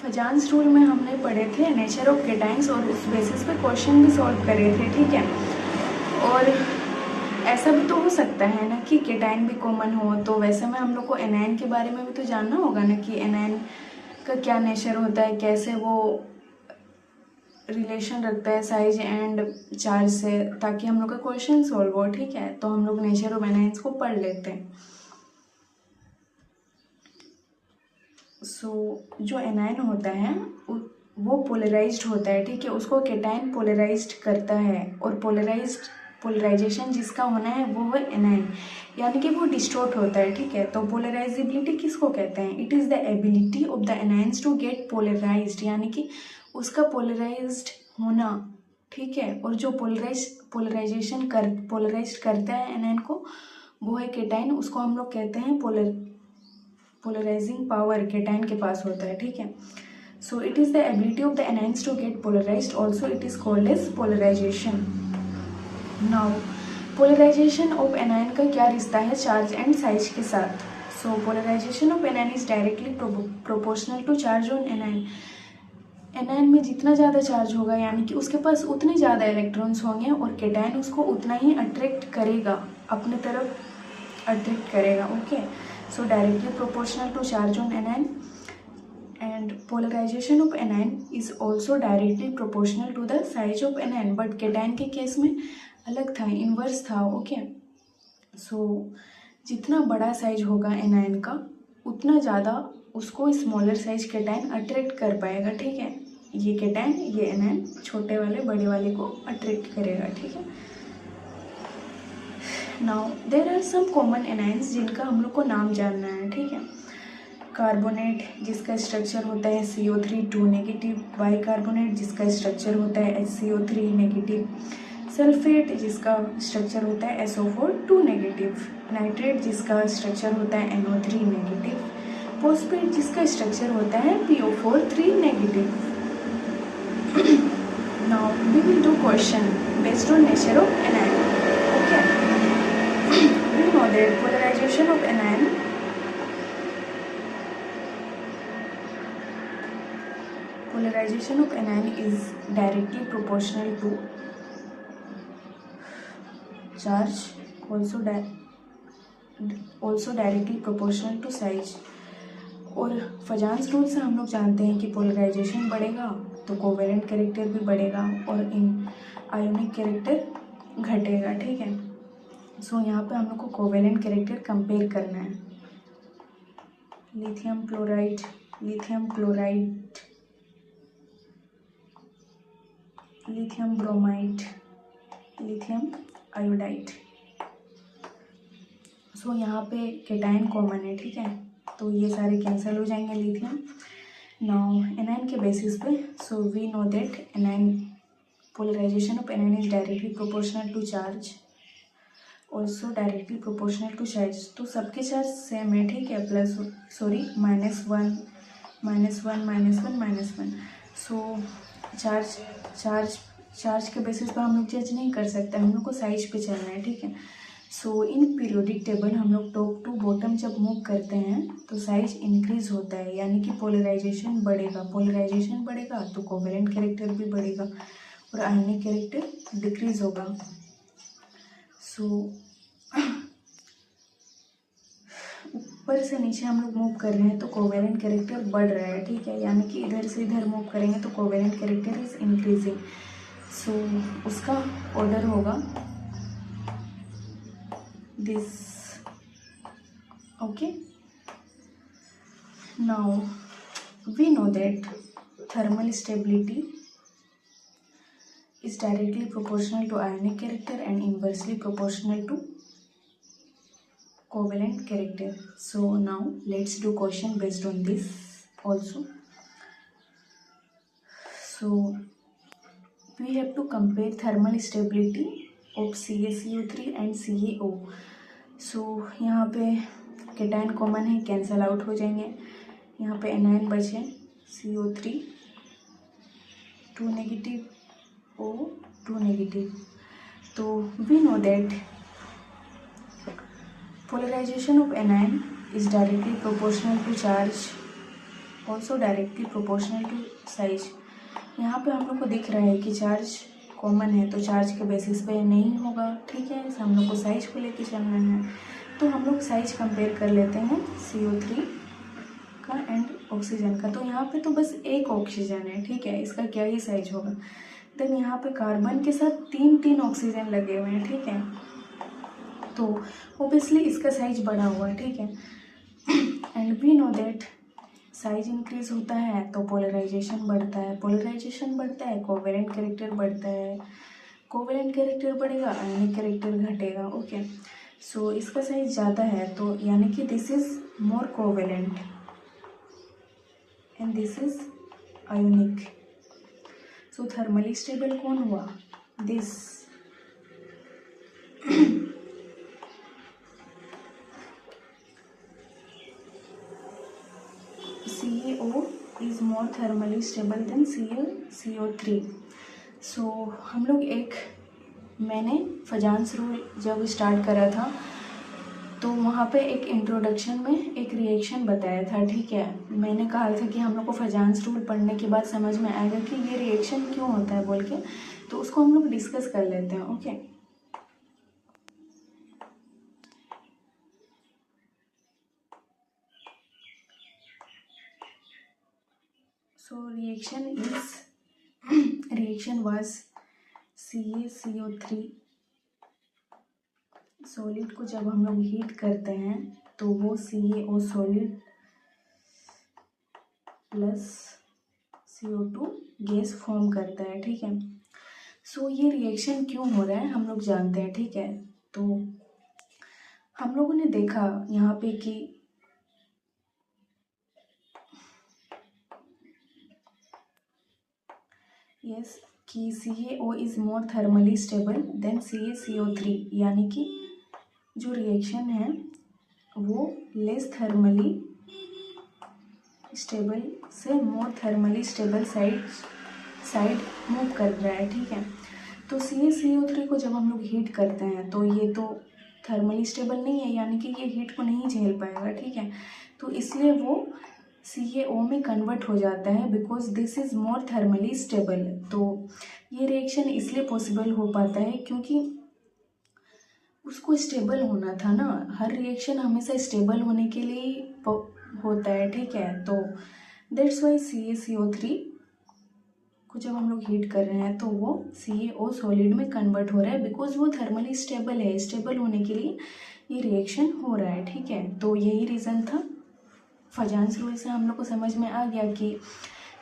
फजान्स rule में हमने पढ़े थे नेचर ऑफ केटाइंस और उस बेसिस पे क्वेश्चन भी सॉल्व करे थे, ठीक है। और ऐसा भी तो हो सकता है ना कि केटाइन भी कॉमन हो, तो वैसे में हम लोग को एनायन के बारे में भी तो जानना होगा ना कि एनायन का क्या नेचर होता है, कैसे वो रिलेशन रखता है साइज एंड चार्ज से, ताकि हम लोग का क्वेश्चन सॉल्व हो, ठीक है। तो हम लोग नेचर ऑफ एनायंस को पढ़ लेते हैं। जो एनायन होता है वो पोलराइज्ड होता है, ठीक है। उसको केटाइन पोलराइज्ड करता है, और पोलराइजेशन जिसका होना है वो है एनायन, यानी कि वो डिस्टॉर्ट होता है, ठीक है। तो पोलराइजेबिलिटी किसको कहते हैं? It is the ability of the anions to get polarized, यानी कि उसका पोलराइज्ड होना, ठीक है। और जो पोलराइज्ड करता है एनायन को, वो है केटाइन। उसको हम लोग कहते हैं पोलराइजिंग पावर केटाइन के पास होता है, ठीक है। So it is the ability of the anions to get polarised, also it is called as polarisation. Now polarisation of anion का क्या रिश्ता है चार्ज एंड साइज के साथ? So polarisation of anion is directly proportional to charge on anion. Anion में जितना ज़्यादा charge होगा, यानी कि उसके पास उतने ज़्यादा इलेक्ट्रॉन्स होंगे, और केटायन उसको उतना ही अट्रैक्ट करेगा, अपने तरफ अट्रैक्ट करेगा, okay. So directly proportional to charge on anion, and polarization of anion is also directly proportional to the size of anion, but cation के केस में अलग था, इन्वर्स था, ओके। सो जितना बड़ा साइज होगा एनायन का, उतना ज़्यादा उसको स्मॉलर साइज केटाइन अट्रैक्ट कर पाएगा, ठीक है। ये केटाइन, ये एनायन छोटे वाले बड़े वाले को अट्रैक्ट करेगा, ठीक है। Now there are some common anions जिनका हम लोग को नाम जानना है, ठीक है। कार्बोनेट जिसका स्ट्रक्चर होता है CO3 2 नेगेटिव, बाइकार्बोनेट जिसका स्ट्रक्चर होता है HCO3 नेगेटिव, सल्फेट जिसका स्ट्रक्चर होता है SO4 2 नेगेटिव, नाइट्रेट जिसका स्ट्रक्चर होता है NO3 नेगेटिव, फॉस्फेट जिसका स्ट्रक्चर होता है PO4 3 नेगेटिव। Now we will do question based on nature of anion, okay. We know that polarization of anion polarization of anion is directly proportional to charge, also directly proportional to size। और फजान्स rule से हम लोग जानते हैं कि polarisation बढ़ेगा तो covalent character भी बढ़ेगा, और इन आयोनिक कैरेक्टर घटेगा, ठीक है। सो यहाँ पे हम लोग को कोवेलेंट कैरेक्टर कंपेयर करना है। Lithium chloride, lithium chloride, lithium bromide, lithium iodide. So यहाँ पे केटाइन कॉमन है, ठीक है, तो ये सारे कैंसिल हो जाएंगे लिथियम। नाउ एनायन के बेसिस पे, so we know that anion polarization of anion is directly proportional to charge, also directly proportional to size. तो सबके चार्ज सेम है, ठीक है, -1 -1 सो चार्ज के बेसिस पर हम लोग जज नहीं कर सकते, हम लोग को साइज पे चलना है, ठीक है। सो इन पीरियोडिक टेबल हम लोग टॉप टू बॉटम जब मूव करते हैं तो साइज इंक्रीज होता है, यानी कि पोलराइजेशन बढ़ेगा तो कोवेलेंट कैरेक्टर भी बढ़ेगा और आयनिक कैरेक्टर डिक्रीज होगा। सो ऊपर से नीचे हम लोग मूव कर रहे हैं तो कोवेलेंट कैरेक्टर बढ़ रहा है, ठीक है, यानी कि इधर से इधर मूव करेंगे तो covalent character is increasing. So उसका ऑर्डर होगा this, okay. Now we know that thermal stability is directly proportional to ionic character and inversely proportional to covalent character. So now let's do question based on this also. So we have to compare thermal stability of CaCO3 and CaO. So यहाँ पे cation common है, cancel out हो जाएंगे, यहाँ पे anion बचे CO3 2 negative O2 negative. तो we know that polarization of anion is directly proportional to charge, also directly proportional to size. यहाँ पे हम लोग को दिख रहा है कि चार्ज कॉमन है तो चार्ज के बेसिस पे नहीं होगा, ठीक है। हम लोग को साइज को लेके चलना है, तो हम लोग साइज कंपेयर कर लेते हैं CO3 का एंड ऑक्सीजन का। तो यहाँ पे तो बस एक ऑक्सीजन है, ठीक है, इसका क्या ही साइज होगा। देन यहाँ पे कार्बन के साथ तीन ऑक्सीजन लगे हुए हैं, ठीक है, तो ओबियसली इसका साइज बड़ा हुआ है, ठीक है। And we know that size increase होता है तो पोलराइजेशन बढ़ता है, पोलराइजेशन बढ़ता है कोवेलेंट कैरेक्टर बढ़ता है, कोवेलेंट कैरेक्टर बढ़ेगा आयनिक कैरेक्टर घटेगा, ओके। सो इसका साइज ज़्यादा है तो यानी कि this is more covalent and this is ionic. So thermally stable कौन हुआ, this. CaO is more thermally stable than CO3। सो हम लोग मैंने फजान्स रूल जब स्टार्ट करा था तो वहाँ पे एक इंट्रोडक्शन में एक रिएक्शन बताया था, ठीक है। मैंने कहा था कि हम लोग को फजान्स रूल पढ़ने के बाद समझ में आएगा कि ये रिएक्शन क्यों होता है बोल के, तो उसको हम लोग डिस्कस कर लेते हैं, okay. So reaction was CaCO3 solid को जब हम लोग हीट करते हैं तो वो CaO solid plus CO2 gas form करता है, ठीक है। सो ये रिएक्शन क्यों हो रहा है हम लोग जानते हैं, ठीक है। तो हम लोगों ने देखा यहाँ पे कि यस कि CaO is more thermally stable then CaCO3, यानी कि जो रिएक्शन है वो लेस थर्मली स्टेबल से मोर थर्मली स्टेबल साइड मूव कर रहा है, ठीक है। तो CaCO3 को जब हम लोग हीट करते हैं तो ये तो थर्मली स्टेबल नहीं है, यानी कि ये हीट को नहीं झेल पाएगा, ठीक है। तो इसलिए वो CaO में कन्वर्ट हो जाता है because this is more thermally stable. तो ये रिएक्शन इसलिए पॉसिबल हो पाता है क्योंकि उसको स्टेबल होना था ना, हर रिएक्शन हमेशा स्टेबल होने के लिए होता है, ठीक है। तो दैट्स वाई CaCO3 को जब हम लोग हीट कर रहे हैं तो वो CaO सॉलिड में कन्वर्ट हो रहा है बिकॉज वो थर्मली स्टेबल है, स्टेबल होने के लिए ये रिएक्शन हो रहा है, ठीक है। तो यही रीज़न था, फजान्स रूल से हम लोग को समझ में आ गया कि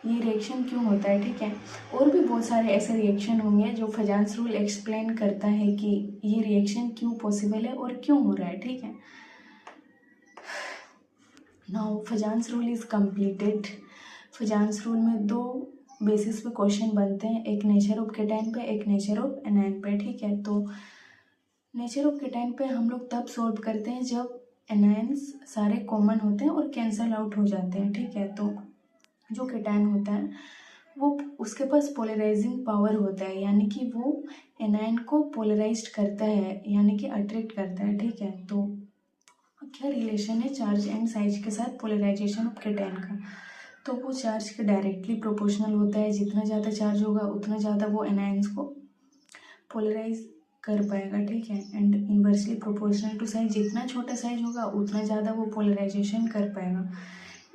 ये रिएक्शन क्यों होता है, ठीक है। और भी बहुत सारे ऐसे रिएक्शन होंगे जो फजान्स रूल एक्सप्लेन करता है कि ये रिएक्शन क्यों पॉसिबल है और क्यों हो रहा है, ठीक है। Now फजान्स rule is completed. फजान्स rule में दो बेसिस पे क्वेश्चन बनते हैं, एक नेचर ऑफ केटाइन पे, एक नेचर ऑफ एनायन पे, ठीक है। तो नेचर ऑफ केटाइन पे हम लोग तब सॉल्व करते हैं जब एनायंस सारे कॉमन होते हैं और कैंसल आउट हो जाते हैं, ठीक है। तो जो केटाइन होता है वो उसके पास पोलराइजिंग पावर होता है, यानी कि वो एनायन को पोलराइज्ड करता है, यानी कि अट्रैक्ट करता है, ठीक है। तो क्या रिलेशन है चार्ज एंड साइज के साथ पोलराइजेशन ऑफ केटाइन का, तो वो चार्ज के डायरेक्टली प्रोपोर्शनल होता है। जितना ज़्यादा चार्ज होगा उतना ज़्यादा वो एनायंस को पोलराइज कर पाएगा, ठीक है। And inversely proportional to size, जितना छोटा साइज होगा उतना ज़्यादा वो पोलराइजेशन कर पाएगा।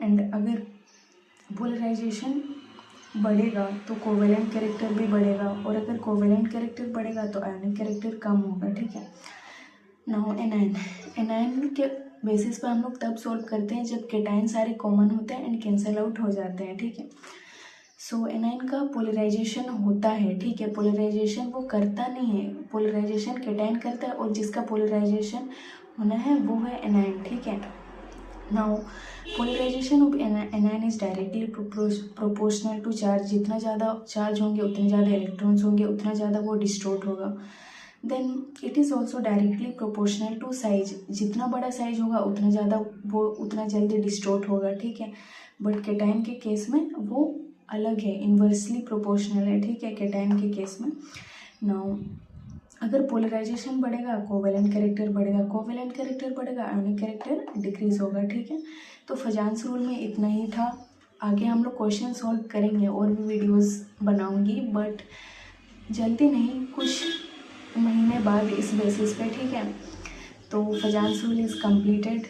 एंड अगर पोलराइजेशन बढ़ेगा तो कोवेलेंट कैरेक्टर भी बढ़ेगा, और अगर कोवेलेंट कैरेक्टर बढ़ेगा तो आयनिक कैरेक्टर कम होगा, ठीक है। नाउ एनायन के बेसिस पर हम लोग तब सॉल्व करते हैं जब केटाइन सारे कॉमन होते हैं एंड कैंसल आउट हो जाते हैं, ठीक है। सो एनायन का पोलराइजेशन होता है, ठीक है। पोलराइजेशन वो करता नहीं है, पोलराइजेशन केटाइन करता है, और जिसका पोलराइजेशन होना है वो है एनायन, ठीक है। Now polarisation of anion is directly proportional to charge. जितना ज़्यादा चार्ज होंगे उतने ज़्यादा इलेक्ट्रॉन्स होंगे, उतना ज़्यादा वो डिस्टोर्ट होगा। Then it is also directly proportional to size. जितना बड़ा साइज होगा उतना ज़्यादा वो उतना जल्दी डिस्टोर्ट होगा, ठीक है। बट केटाइन के केस में वो अलग है, इन्वर्सली प्रोपोर्शनल है, ठीक है, केटाइन के केस में। नाउ अगर पोलराइजेशन बढ़ेगा कोवेलेंट कैरेक्टर बढ़ेगा, कोवेलेंट कैरेक्टर बढ़ेगा आयनिक कैरेक्टर डिक्रीज होगा, ठीक है। तो फजान्स रूल में इतना ही था। आगे हम लोग क्वेश्चन सॉल्व करेंगे और भी वीडियोस बनाऊंगी, बट जल्दी नहीं, कुछ महीने बाद इस बेसिस पे, ठीक है। तो फजान सूल इज़ कम्प्लीटेड।